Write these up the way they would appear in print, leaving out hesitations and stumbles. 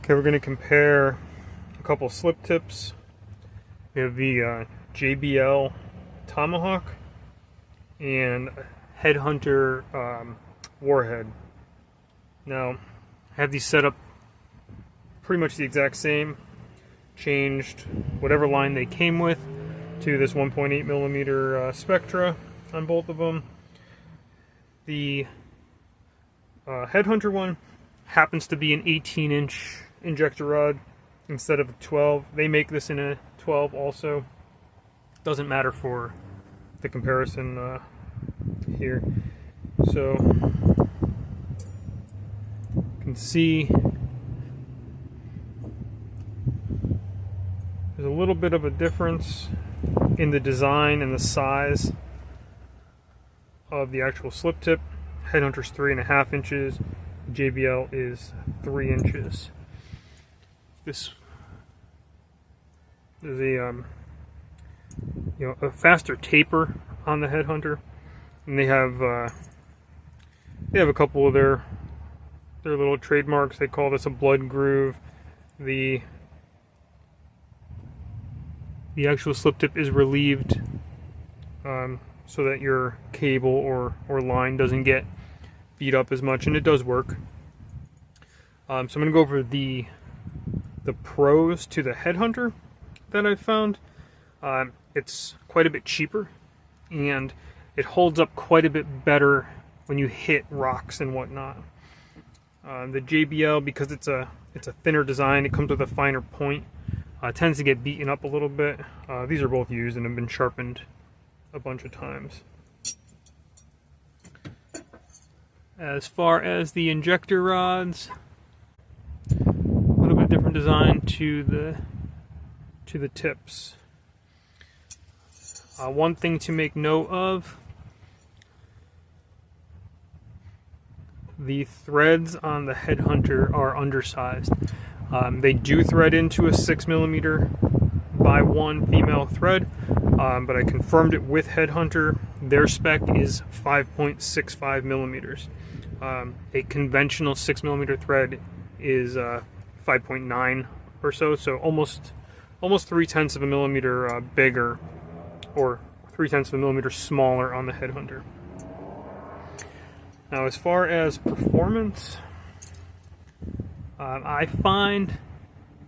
Okay, we're going to compare a couple slip tips. We have the JBL Tomahawk and Headhunter Warhead. Now, I have these set up pretty much the exact same. Changed whatever line they came with to this 1.8 millimeter Spectra on both of them. The Headhunter one happens to be an 18-inch injector rod instead of a 12. They make this in a 12 also. Doesn't matter for the comparison here. So you can see there's a little bit of a difference in the design and the size of the actual slip tip. Headhunter's 3.5 inches. JBL is 3 inches. There's a faster taper on the Headhunter, and they have a couple of their little trademarks. They call this a blood groove. The actual slip tip is relieved so that your cable or line doesn't get beat up as much, and it does work. So I'm going to go over the pros to the Headhunter that I've found. It's quite a bit cheaper, and it holds up quite a bit better when you hit rocks and whatnot. The JBL, because it's a thinner design, it comes with a finer point. Tends to get beaten up a little bit. These are both used and have been sharpened a bunch of times. As far as the injector rods, a little bit different design to the tips. One thing to make note of: the threads on the Headhunter are undersized. They do thread into a 6mm by 1 female thread, but I confirmed it with Headhunter. Their spec is 5.65 millimeters. A conventional 6mm thread is 5.9 or so almost 0.3 of a millimeter bigger, or 0.3 of a millimeter smaller on the Headhunter. Now, as far as performance, I find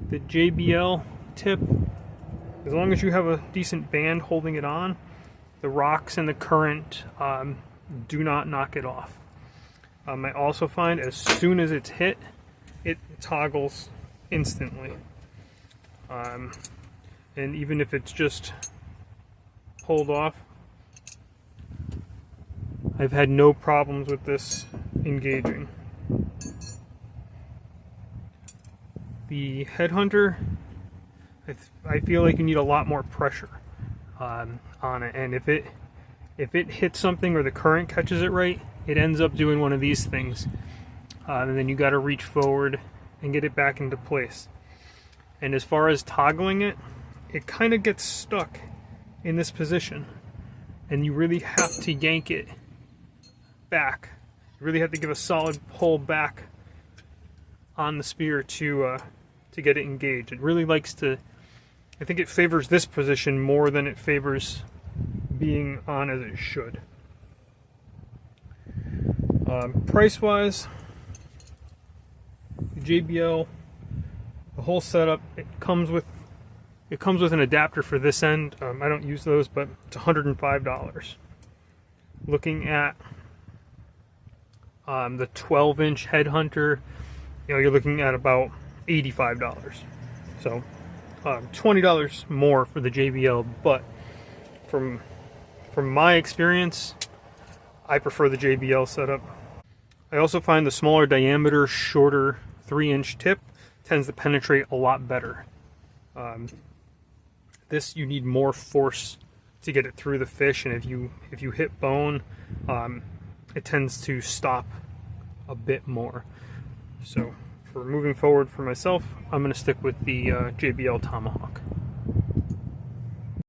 the JBL tip, as long as you have a decent band holding it on, the rocks and the current do not knock it off. I also find as soon as it's hit, it toggles instantly. And even if it's just pulled off, I've had no problems with this engaging. The Headhunter, I feel like you need a lot more pressure on it, and if it hits something or the current catches it right, it ends up doing one of these things, and then you got to reach forward and get it back into place. And as far as toggling it, it kind of gets stuck in this position, and you really have to yank it back. You really have to give a solid pull back on the spear to get it engaged. It really likes to, I think it favors this position more than it favors being on as it should. Price-wise, the JBL, the whole setup, it comes with an adapter for this end. I don't use those, but it's $105. Looking at the 12-inch Headhunter, you're looking at about $85. So $20 more for the JBL, but from my experience, I prefer the JBL setup. I also find the smaller diameter, shorter 3-inch tip tends to penetrate a lot better. This, you need more force to get it through the fish, and if you hit bone, it tends to stop a bit more. So for moving forward for myself, I'm going to stick with the JBL Tomahawk.